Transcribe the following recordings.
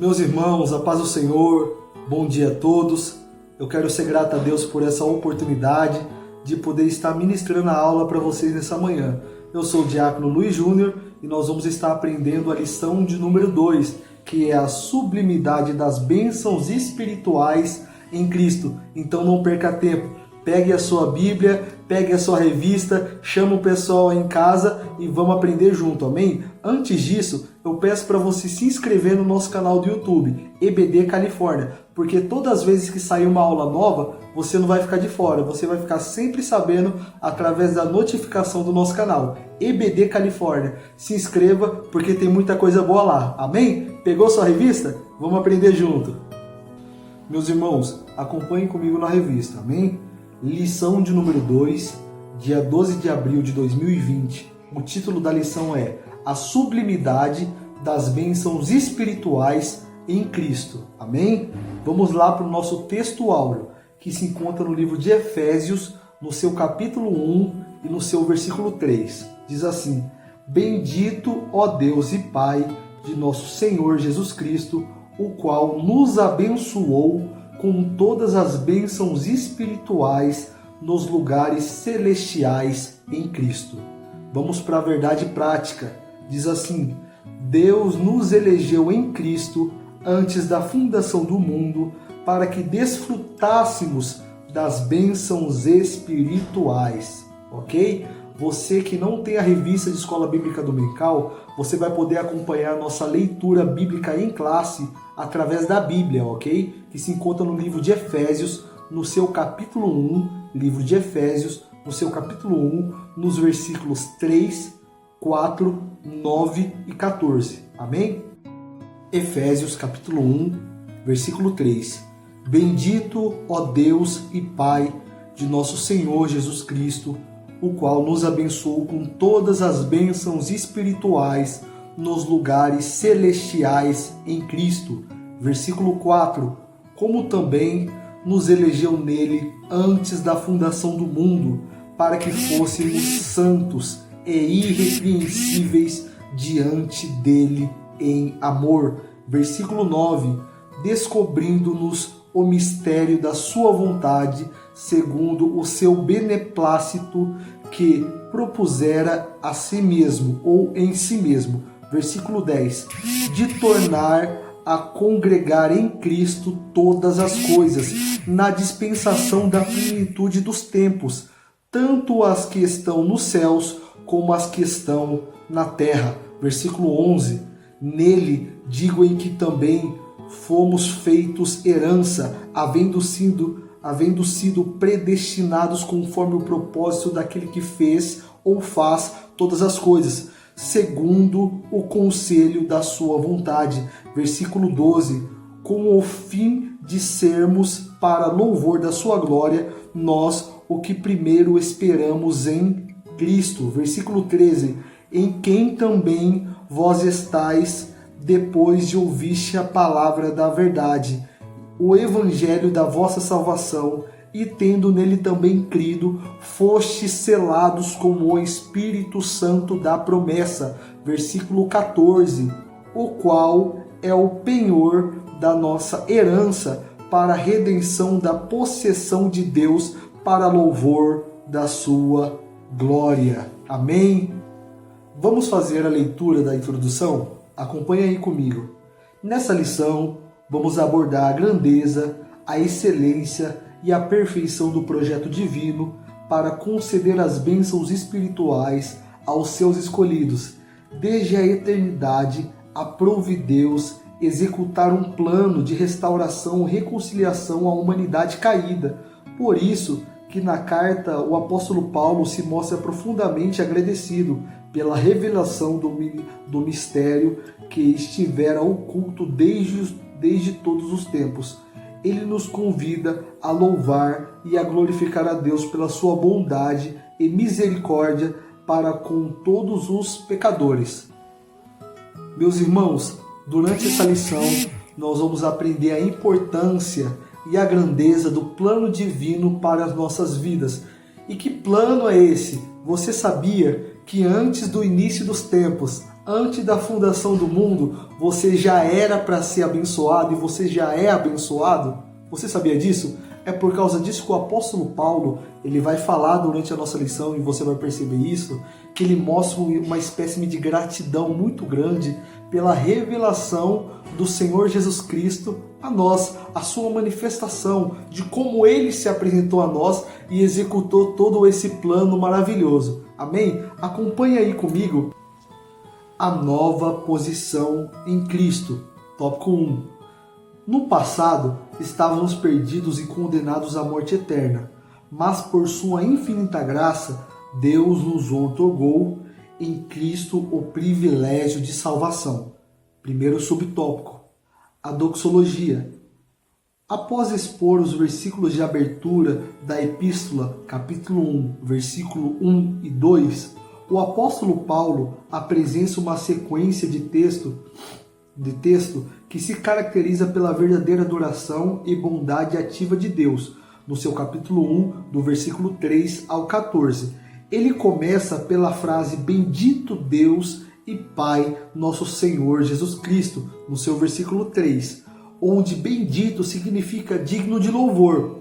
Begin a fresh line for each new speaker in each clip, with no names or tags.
Meus irmãos, a paz do Senhor, bom dia a todos. Eu quero ser grato a Deus por essa oportunidade de poder estar ministrando a aula para vocês nessa manhã. Eu sou o Diácono Luiz Júnior e nós vamos estar aprendendo a lição de número 2, que é a sublimidade das bênçãos espirituais em Cristo. Então não perca tempo. Pegue a sua Bíblia, pegue a sua revista, chama o pessoal em casa e vamos aprender junto, amém? Antes disso, eu peço para você se inscrever no nosso canal do YouTube, EBD Califórnia, porque todas as vezes que sair uma aula nova, você não vai ficar de fora, você vai ficar sempre sabendo através da notificação do nosso canal, EBD Califórnia. Se inscreva, porque tem muita coisa boa lá, amém? Pegou sua revista? Vamos aprender junto. Meus irmãos, acompanhem comigo na revista, amém? Lição de número 2, dia 12 de abril de 2020. O título da lição é A Sublimidade das Bênçãos Espirituais em Cristo. Amém? Vamos lá para o nosso texto áureo, que se encontra no livro de Efésios, no seu capítulo 1 e no seu versículo 3. Diz assim: Bendito, ó Deus e Pai de nosso Senhor Jesus Cristo, o qual nos abençoou com todas as bênçãos espirituais nos lugares celestiais em Cristo. Vamos para a verdade prática. Diz assim: Deus nos elegeu em Cristo antes da fundação do mundo para que desfrutássemos das bênçãos espirituais. Ok? Você que não tem a revista de Escola Bíblica Dominical, você vai poder acompanhar a nossa leitura bíblica em classe através da Bíblia, ok? Que se encontra no livro de Efésios, no seu capítulo 1, livro de Efésios, no seu capítulo 1, nos versículos 3, 4, 9 e 14. Amém? Efésios, capítulo 1, versículo 3. Bendito, ó Deus e Pai de nosso Senhor Jesus Cristo, o qual nos abençoou com todas as bênçãos espirituais nos lugares celestiais em Cristo. Versículo 4. Como também nos elegeu nele antes da fundação do mundo, para que fôssemos santos e irrepreensíveis diante dele em amor. Versículo 9. Descobrindo-nos o mistério da sua vontade, segundo o seu beneplácito que propusera a si mesmo, ou em si mesmo. Versículo 10. De tornar a congregar em Cristo todas as coisas, na dispensação da plenitude dos tempos, tanto as que estão nos céus, como as que estão na terra. Versículo 11. Nele digo em que também fomos feitos herança, havendo sido predestinados conforme o propósito daquele que fez ou faz todas as coisas, segundo o conselho da sua vontade. Versículo 12. Com o fim de sermos para louvor da sua glória, nós o que primeiro esperamos em Cristo. Versículo 13. Em quem também vós estáis, depois de ouviste a palavra da verdade, o evangelho da vossa salvação, e tendo nele também crido, fostes selados com o Espírito Santo da promessa. Versículo 14. O qual é o penhor da nossa herança, para a redenção da possessão de Deus, para louvor da sua glória. Amém? Vamos fazer a leitura da introdução? Acompanhe aí comigo. Nessa lição, vamos abordar a grandeza, a excelência e a perfeição do projeto divino para conceder as bênçãos espirituais aos seus escolhidos. Desde a eternidade, aprove Deus executar um plano de restauração e reconciliação à humanidade caída. Por isso que na carta o apóstolo Paulo se mostra profundamente agradecido pela revelação do mistério que estivera oculto desde todos os tempos. Ele nos convida a louvar e a glorificar a Deus pela sua bondade e misericórdia para com todos os pecadores. Meus irmãos, durante essa lição nós vamos aprender a importância e a grandeza do plano divino para as nossas vidas. E que plano é esse? Você sabia que antes do início dos tempos, Antes da fundação do mundo, você já era para ser abençoado e você já é abençoado? Você sabia disso? É por causa disso que o apóstolo Paulo, ele vai falar durante a nossa lição, e você vai perceber isso, que ele mostra uma espécie de gratidão muito grande pela revelação do Senhor Jesus Cristo a nós, a sua manifestação, de como ele se apresentou a nós e executou todo esse plano maravilhoso. Amém? Acompanhe aí comigo a nova posição em Cristo. Tópico 1. No passado, estávamos perdidos e condenados à morte eterna, mas por sua infinita graça, Deus nos outorgou em Cristo o privilégio de salvação. Primeiro subtópico, a doxologia. Após expor os versículos de abertura da Epístola, capítulo 1, versículo 1 e 2, o apóstolo Paulo apresenta uma sequência de texto que se caracteriza pela verdadeira adoração e bondade ativa de Deus, no seu capítulo 1, do versículo 3 ao 14. Ele começa pela frase Bendito Deus e Pai, nosso Senhor Jesus Cristo, no seu versículo 3, onde bendito significa digno de louvor.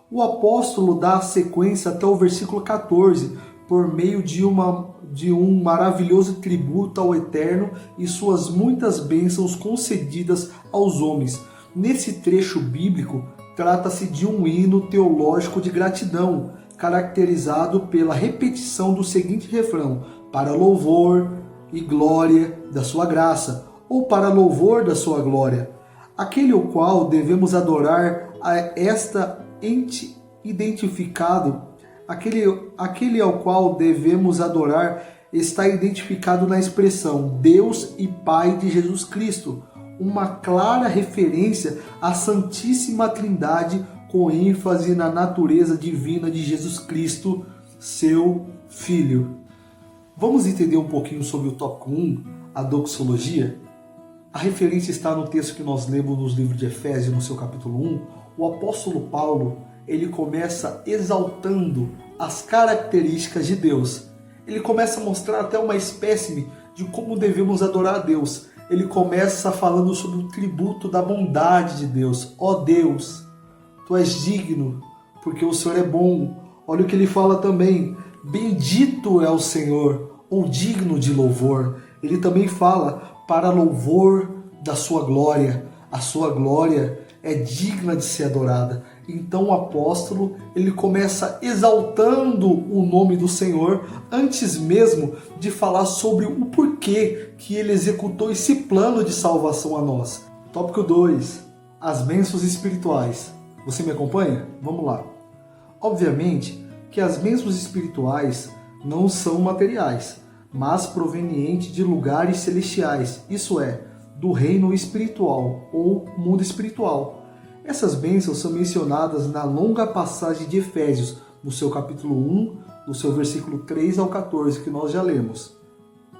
O apóstolo dá a sequência até o versículo 14, por meio de um maravilhoso tributo ao Eterno e suas muitas bênçãos concedidas aos homens. Nesse trecho bíblico, trata-se de um hino teológico de gratidão, caracterizado pela repetição do seguinte refrão: para louvor e glória da sua graça, ou para louvor da sua glória. Aquele ao qual devemos adorar Aquele ao qual devemos adorar está identificado na expressão Deus e Pai de Jesus Cristo, uma clara referência à Santíssima Trindade com ênfase na natureza divina de Jesus Cristo, seu Filho. Vamos entender um pouquinho sobre o tópico 1, a doxologia? A referência está no texto que nós lemos nos livros de Efésios, no seu capítulo 1. O apóstolo Paulo, ele começa exaltando as características de Deus. Ele começa a mostrar até uma espécie de como devemos adorar a Deus. Ele começa falando sobre o tributo da bondade de Deus. Ó Deus, Tu és digno, porque o Senhor é bom. Olha o que ele fala também. Bendito é o Senhor, ou digno de louvor. Ele também fala para louvor da sua glória. A sua glória é digna de ser adorada. Então o apóstolo, ele começa exaltando o nome do Senhor antes mesmo de falar sobre o porquê que ele executou esse plano de salvação a nós. Tópico 2. As bênçãos espirituais. Você me acompanha? Vamos lá. Obviamente que as bênçãos espirituais não são materiais, mas provenientes de lugares celestiais, isso é, do reino espiritual ou mundo espiritual. Essas bênçãos são mencionadas na longa passagem de Efésios, no seu capítulo 1, no seu versículo 3 ao 14, que nós já lemos.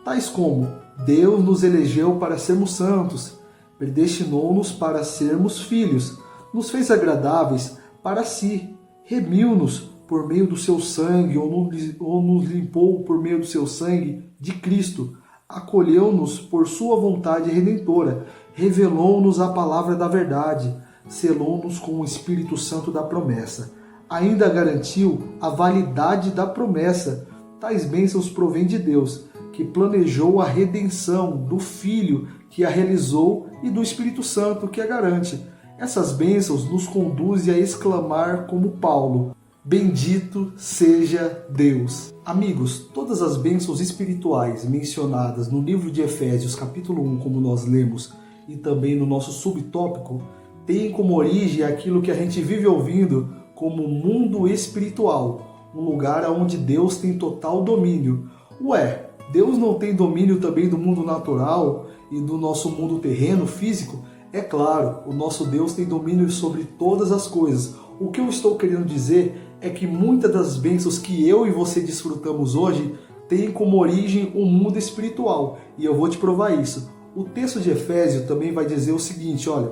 Tais como: Deus nos elegeu para sermos santos, predestinou-nos para sermos filhos, nos fez agradáveis para si, remiu-nos por meio do seu sangue, ou nos limpou por meio do seu sangue de Cristo, acolheu-nos por sua vontade redentora, revelou-nos a palavra da verdade, selou-nos com o Espírito Santo da promessa. Ainda garantiu a validade da promessa. Tais bênçãos provêm de Deus, que planejou a redenção, do Filho, que a realizou, e do Espírito Santo, que a garante. Essas bênçãos nos conduzem a exclamar como Paulo: Bendito seja Deus. Amigos, todas as bênçãos espirituais mencionadas no livro de Efésios, capítulo 1, como nós lemos, e também no nosso subtópico, têm como origem aquilo que a gente vive ouvindo como mundo espiritual, um lugar onde Deus tem total domínio. Ué, Deus não tem domínio também do mundo natural e do nosso mundo terreno, físico? É claro, o nosso Deus tem domínio sobre todas as coisas. O que eu estou querendo dizer é que muitas das bênçãos que eu e você desfrutamos hoje têm como origem o mundo espiritual. E eu vou te provar isso. O texto de Efésios também vai dizer o seguinte, olha,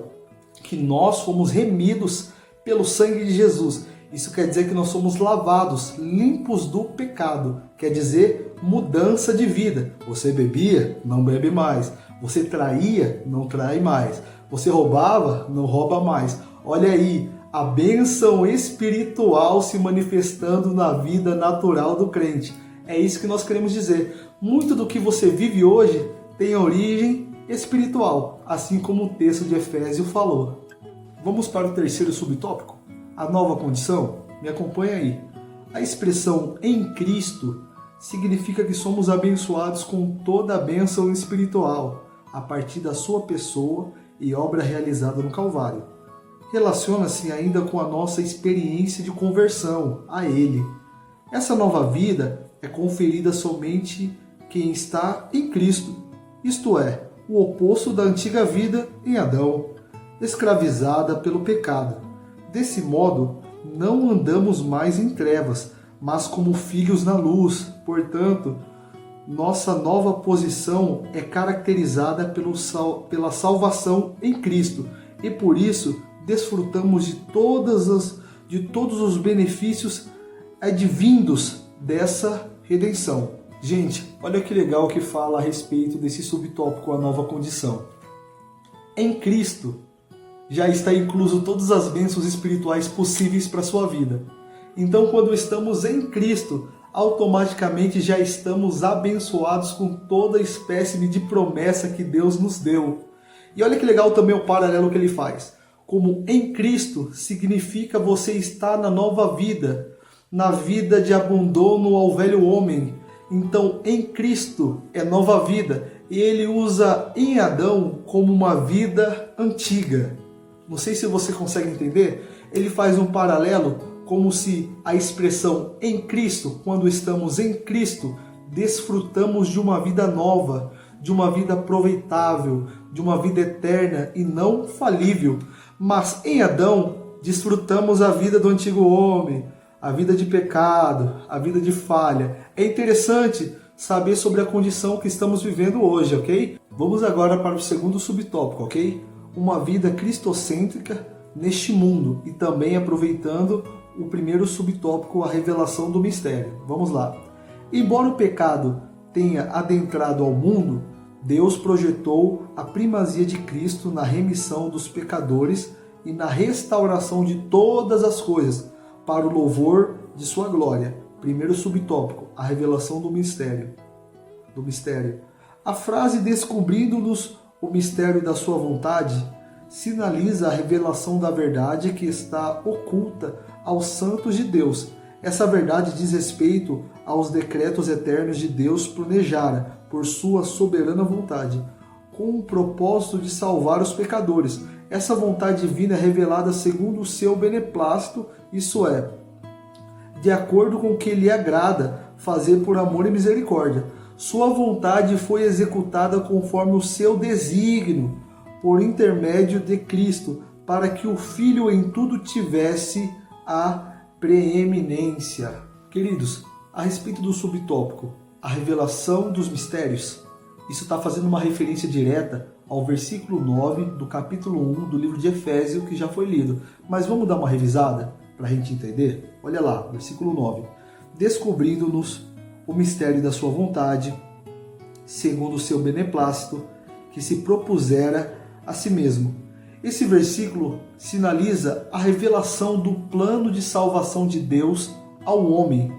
que nós fomos remidos pelo sangue de Jesus. Isso quer dizer que nós somos lavados, limpos do pecado. Quer dizer, mudança de vida. Você bebia, não bebe mais. Você traía, não trai mais. Você roubava, não rouba mais. Olha aí, a bênção espiritual se manifestando na vida natural do crente. É isso que nós queremos dizer. Muito do que você vive hoje tem origem espiritual, assim como o texto de Efésios falou. Vamos para o terceiro subtópico, a nova condição? Me acompanha aí. A expressão em Cristo significa que somos abençoados com toda a bênção espiritual, a partir da sua pessoa e obra realizada no Calvário. Relaciona-se ainda com a nossa experiência de conversão a Ele. Essa nova vida é conferida somente quem está em Cristo, isto é, o oposto da antiga vida em Adão, escravizada pelo pecado. Desse modo, não andamos mais em trevas, mas como filhos na luz. Portanto, nossa nova posição é caracterizada pela salvação em Cristo e por isso desfrutamos de todos os benefícios advindos dessa redenção. Gente, olha que legal que fala a respeito desse subtópico, a nova condição. Em Cristo já está incluso todas as bênçãos espirituais possíveis para a sua vida. Então, quando estamos em Cristo, automaticamente já estamos abençoados com toda espécie de promessa que Deus nos deu. E olha que legal também o paralelo que ele faz. Como em Cristo significa você estar na nova vida, na vida de abandono ao velho homem. Então, em Cristo é nova vida. E ele usa em Adão como uma vida antiga. Não sei se você consegue entender. Ele faz um paralelo como se a expressão em Cristo, quando estamos em Cristo, desfrutamos de uma vida nova, de uma vida aproveitável, de uma vida eterna e não falível. Mas em Adão, desfrutamos a vida do antigo homem, a vida de pecado, a vida de falha. É interessante saber sobre a condição que estamos vivendo hoje, ok? Vamos agora para o segundo subtópico, ok? Uma vida cristocêntrica neste mundo e também aproveitando o primeiro subtópico, a revelação do mistério. Vamos lá. Embora o pecado tenha adentrado ao mundo, Deus projetou a primazia de Cristo na remissão dos pecadores e na restauração de todas as coisas para o louvor de sua glória. Primeiro subtópico, a revelação do mistério. A frase descobrindo-nos o mistério da sua vontade sinaliza a revelação da verdade que está oculta aos santos de Deus. Essa verdade diz respeito aos decretos eternos de Deus planejara por sua soberana vontade, com o propósito de salvar os pecadores. Essa vontade divina é revelada segundo o seu beneplácito, isso é, de acordo com o que lhe agrada fazer por amor e misericórdia. Sua vontade foi executada conforme o seu desígnio, por intermédio de Cristo, para que o Filho em tudo tivesse a preeminência. Queridos, a respeito do subtópico, a revelação dos mistérios, isso está fazendo uma referência direta ao versículo 9 do capítulo 1 do livro de Efésios, que já foi lido. Mas vamos dar uma revisada para a gente entender? Olha lá, versículo 9. Descobrindo-nos o mistério da sua vontade, segundo o seu beneplácito, que se propusera a si mesmo. Esse versículo sinaliza a revelação do plano de salvação de Deus ao homem,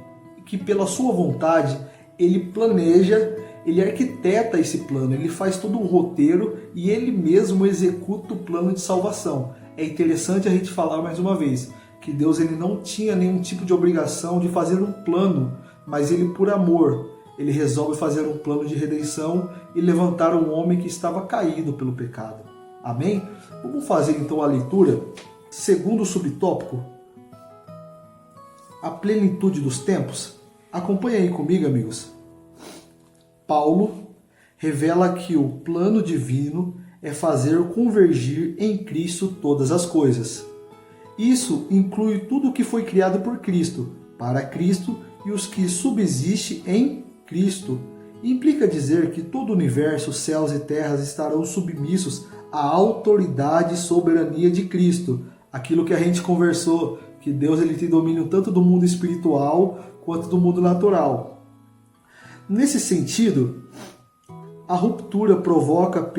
que pela sua vontade ele planeja, ele arquiteta esse plano, ele faz todo o roteiro e ele mesmo executa o plano de salvação. É interessante a gente falar mais uma vez que Deus ele não tinha nenhum tipo de obrigação de fazer um plano, mas ele por amor, ele resolve fazer um plano de redenção e levantar um homem que estava caído pelo pecado. Amém? Vamos fazer então a leitura. Segundo subtópico, a plenitude dos tempos. Acompanhe aí comigo, amigos. Paulo revela que o plano divino é fazer convergir em Cristo todas as coisas. Isso inclui tudo o que foi criado por Cristo, para Cristo e os que subsistem em Cristo. Implica dizer que todo o universo, céus e terras estarão submissos à autoridade e soberania de Cristo. Aquilo que a gente conversou, que Deus ele tem domínio tanto do mundo espiritual quanto do mundo natural. Nesse sentido, a ruptura provocada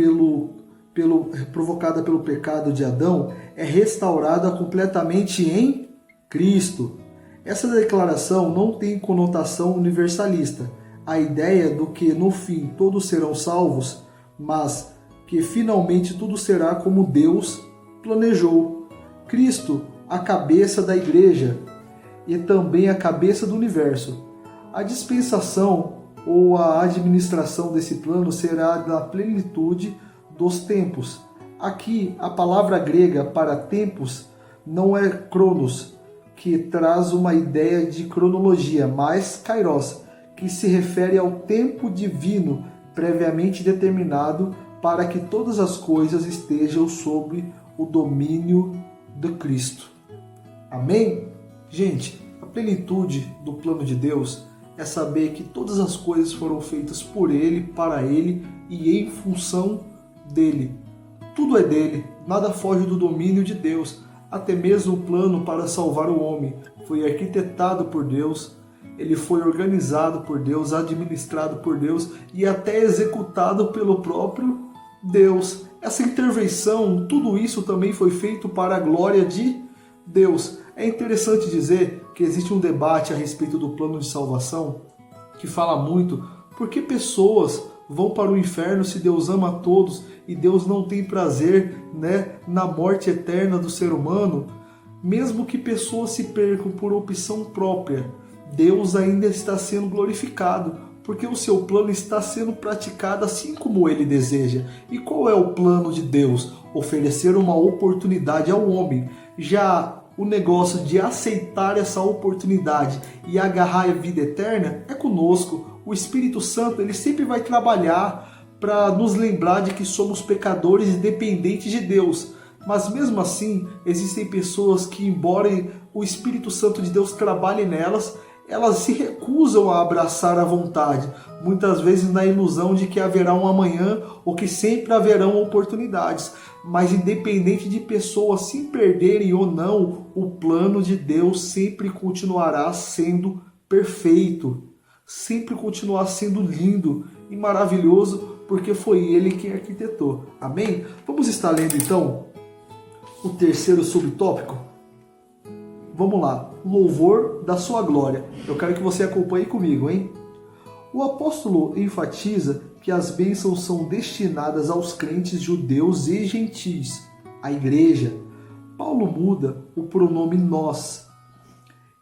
pelo pecado de Adão é restaurada completamente em Cristo. Essa declaração não tem conotação universalista. A ideia do que no fim todos serão salvos, mas que finalmente tudo será como Deus planejou. Cristo, a cabeça da igreja e também a cabeça do universo. A dispensação ou a administração desse plano será da plenitude dos tempos. Aqui, a palavra grega para tempos não é cronos, que traz uma ideia de cronologia, mas kairos, que se refere ao tempo divino previamente determinado para que todas as coisas estejam sob o domínio de Cristo. Amém? Gente, a plenitude do plano de Deus é saber que todas as coisas foram feitas por Ele, para Ele e em função dele. Tudo é dele, nada foge do domínio de Deus. Até mesmo o plano para salvar o homem foi arquitetado por Deus, ele foi organizado por Deus, administrado por Deus e até executado pelo próprio Deus. Essa intervenção, tudo isso também foi feito para a glória de Deus. É interessante dizer que existe um debate a respeito do plano de salvação que fala muito por que pessoas vão para o inferno se Deus ama a todos e Deus não tem prazer, na morte eterna do ser humano. Mesmo que pessoas se percam por opção própria, Deus ainda está sendo glorificado, porque o seu plano está sendo praticado assim como ele deseja. E qual é o plano de Deus? Oferecer uma oportunidade ao homem. Já o negócio de aceitar essa oportunidade e agarrar a vida eterna é conosco. O Espírito Santo, ele sempre vai trabalhar para nos lembrar de que somos pecadores e dependentes de Deus. Mas mesmo assim, existem pessoas que, embora o Espírito Santo de Deus trabalhe nelas, elas se recusam a abraçar a vontade, muitas vezes na ilusão de que haverá um amanhã ou que sempre haverão oportunidades. Mas independente de pessoas se perderem ou não, o plano de Deus sempre continuará sendo perfeito, sempre continuará sendo lindo e maravilhoso, porque foi Ele quem arquitetou. Amém? Vamos estar lendo então o terceiro subtópico? Vamos lá, louvor da sua glória. Eu quero que você acompanhe comigo, hein? O apóstolo enfatiza que as bênçãos são destinadas aos crentes judeus e gentis, a igreja. Paulo muda o pronome nós,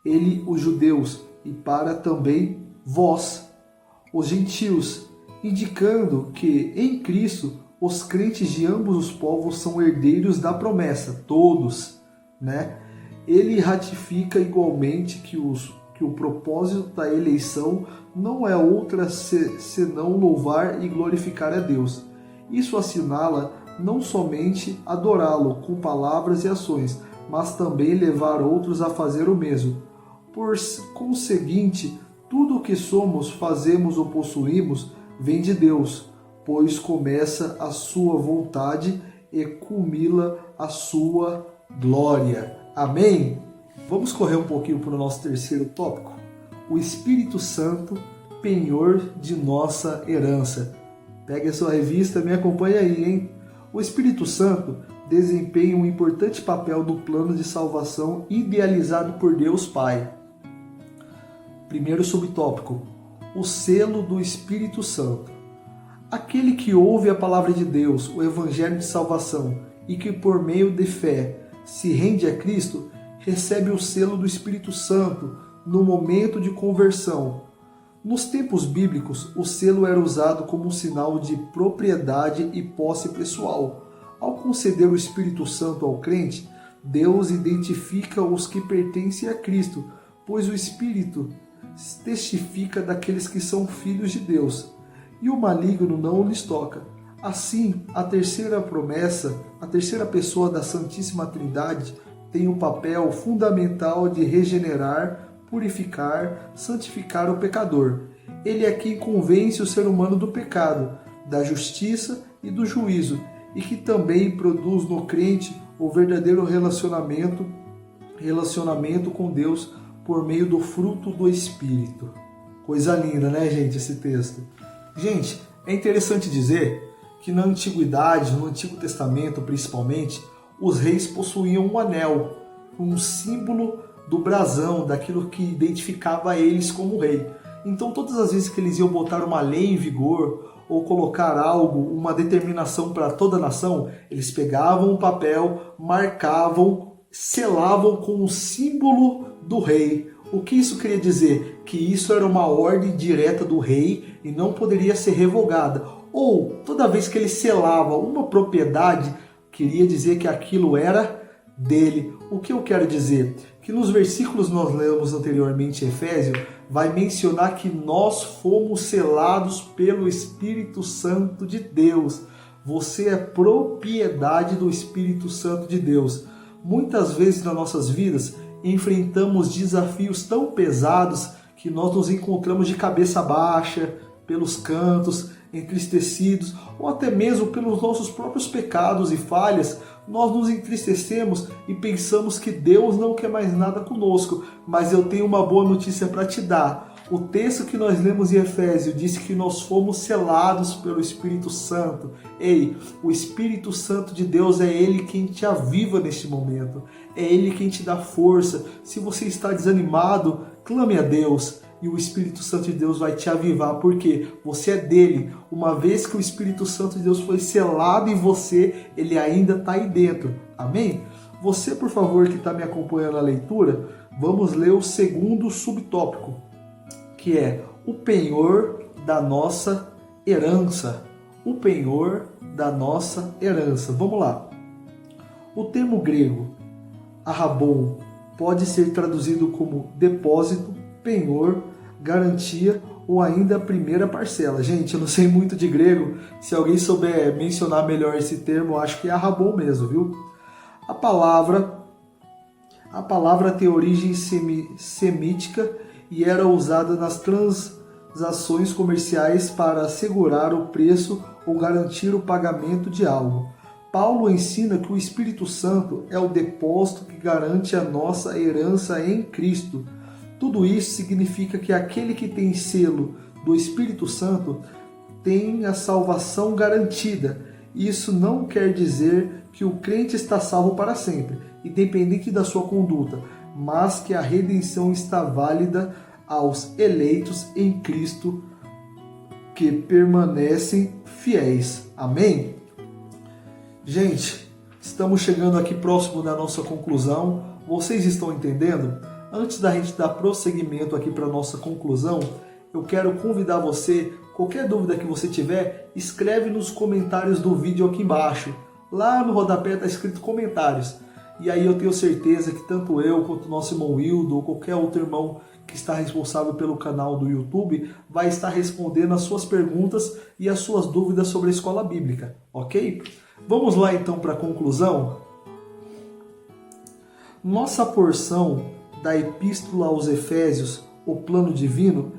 ele, os judeus, e para também vós, os gentios, indicando que em Cristo os crentes de ambos os povos são herdeiros da promessa, todos, Ele ratifica igualmente que o propósito da eleição não é outra senão louvar e glorificar a Deus. Isso assinala não somente adorá-lo com palavras e ações, mas também levar outros a fazer o mesmo. Por conseguinte, tudo o que somos, fazemos ou possuímos vem de Deus, pois começa a sua vontade e culmina a sua glória. Amém? Vamos correr um pouquinho para o nosso terceiro tópico. O Espírito Santo, penhor de nossa herança. Pegue a sua revista e me acompanhe aí, hein? O Espírito Santo desempenha um importante papel no plano de salvação idealizado por Deus Pai. Primeiro subtópico. O selo do Espírito Santo. Aquele que ouve a palavra de Deus, o Evangelho de salvação, e que por meio de fé se rende a Cristo, recebe o selo do Espírito Santo no momento de conversão. Nos tempos bíblicos, o selo era usado como um sinal de propriedade e posse pessoal. Ao conceder o Espírito Santo ao crente, Deus identifica os que pertencem a Cristo, pois o Espírito testifica daqueles que são filhos de Deus, e o maligno não lhes toca. Assim, a terceira promessa, a terceira pessoa da Santíssima Trindade, tem o papel fundamental de regenerar, purificar, santificar o pecador. Ele é quem convence o ser humano do pecado, da justiça e do juízo, e que também produz no crente o verdadeiro relacionamento com Deus por meio do fruto do Espírito. Coisa linda, né, gente, esse texto. Gente, é interessante dizer que na antiguidade, no Antigo Testamento principalmente, os reis possuíam um anel, um símbolo do brasão, daquilo que identificava eles como rei. Então todas as vezes que eles iam botar uma lei em vigor ou colocar algo, uma determinação para toda a nação, eles pegavam um papel, marcavam, selavam com o símbolo do rei. O que isso queria dizer? Que isso era uma ordem direta do rei e não poderia ser revogada. Ou, toda vez que ele selava uma propriedade, queria dizer que aquilo era dele. O que eu quero dizer? Que nos versículos que nós lemos anteriormente em Efésios, vai mencionar que nós fomos selados pelo Espírito Santo de Deus. Você é propriedade do Espírito Santo de Deus. Muitas vezes nas nossas vidas, enfrentamos desafios tão pesados que nós nos encontramos de cabeça baixa, pelos cantos, entristecidos, ou até mesmo pelos nossos próprios pecados e falhas. Nós nos entristecemos e pensamos que Deus não quer mais nada conosco. Mas eu tenho uma boa notícia para te dar. O texto que nós lemos em Efésios diz que nós fomos selados pelo Espírito Santo. Ei, o Espírito Santo de Deus é Ele quem te aviva neste momento. É Ele quem te dá força. Se você está desanimado, clame a Deus. E o Espírito Santo de Deus vai te avivar, porque você é dele. Uma vez que o Espírito Santo de Deus foi selado em você, ele ainda está aí dentro. Amém? Você, por favor, que está me acompanhando na leitura, vamos ler o segundo subtópico, que é o penhor da nossa herança. O penhor da nossa herança. Vamos lá. O termo grego, arrabon, pode ser traduzido como depósito, penhor, garantia ou ainda a primeira parcela. Gente, eu não sei muito de grego. Se alguém souber mencionar melhor esse termo, eu acho que é arrabon mesmo, viu? A palavra tem origem semítica e era usada nas transações comerciais para assegurar o preço ou garantir o pagamento de algo. Paulo ensina que o Espírito Santo é o depósito que garante a nossa herança em Cristo. Tudo isso significa que aquele que tem selo do Espírito Santo tem a salvação garantida. Isso não quer dizer que o crente está salvo para sempre, independente da sua conduta, mas que a redenção está válida aos eleitos em Cristo que permanecem fiéis. Amém? Gente, estamos chegando aqui próximo da nossa conclusão. Vocês estão entendendo? Antes da gente dar prosseguimento aqui para a nossa conclusão, eu quero convidar você, qualquer dúvida que você tiver, escreve nos comentários do vídeo aqui embaixo. Lá no rodapé está escrito comentários. E aí eu tenho certeza que tanto eu quanto o nosso irmão Wildo ou qualquer outro irmão que está responsável pelo canal do YouTube vai estar respondendo as suas perguntas e as suas dúvidas sobre a escola bíblica, ok? Vamos lá então para a conclusão. Nossa porção da Epístola aos Efésios, o plano divino,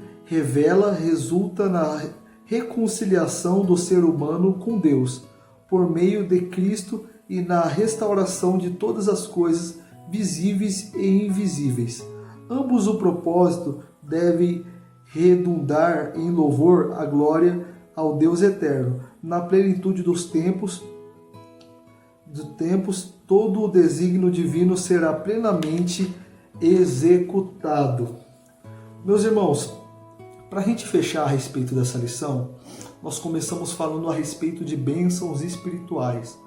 resulta na reconciliação do ser humano com Deus, por meio de Cristo e na restauração de todas as coisas visíveis e invisíveis. Ambos o propósito devem redundar em louvor à glória ao Deus eterno. Na plenitude dos tempos, todo o desígnio divino será plenamente executado. Meus irmãos, para a gente fechar a respeito dessa lição, nós começamos falando a respeito de bênçãos espirituais.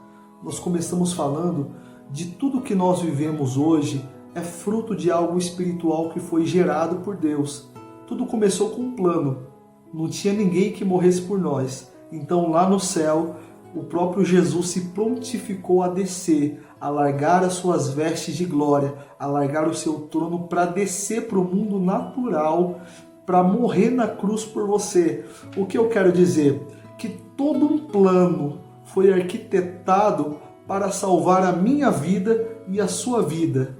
Nós começamos falando de tudo que nós vivemos hoje é fruto de algo espiritual que foi gerado por Deus. Tudo começou com um plano. Não tinha ninguém que morresse por nós. Então lá no céu, o próprio Jesus se prontificou a descer, a largar as suas vestes de glória, a largar o seu trono para descer para o mundo natural, para morrer na cruz por você. O que eu quero dizer? Que todo um plano foi arquitetado para salvar a minha vida e a sua vida.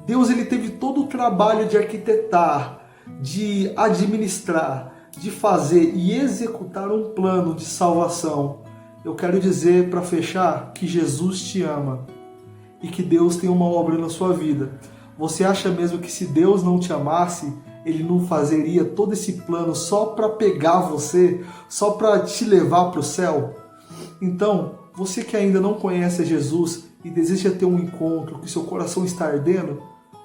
Deus ele teve todo o trabalho de arquitetar, de administrar, de fazer e executar um plano de salvação. Eu quero dizer, para fechar, que Jesus te ama e que Deus tem uma obra na sua vida. Você acha mesmo que se Deus não te amasse, Ele não fazeria todo esse plano só para pegar você, só para te levar para o céu? Então, você que ainda não conhece Jesus e deseja ter um encontro, que seu coração está ardendo,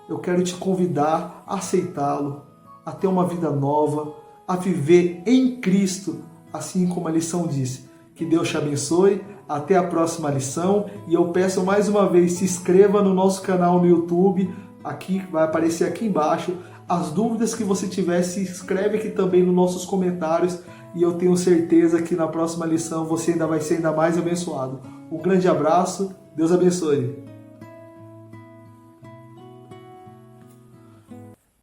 eu quero te convidar a aceitá-lo, a ter uma vida nova, a viver em Cristo, assim como a lição diz. Que Deus te abençoe, até a próxima lição, e eu peço mais uma vez, se inscreva no nosso canal no YouTube, aqui vai aparecer aqui embaixo. As dúvidas que você tiver, se inscreve aqui também nos nossos comentários, e eu tenho certeza que na próxima lição você ainda vai ser ainda mais abençoado. Um grande abraço, Deus abençoe.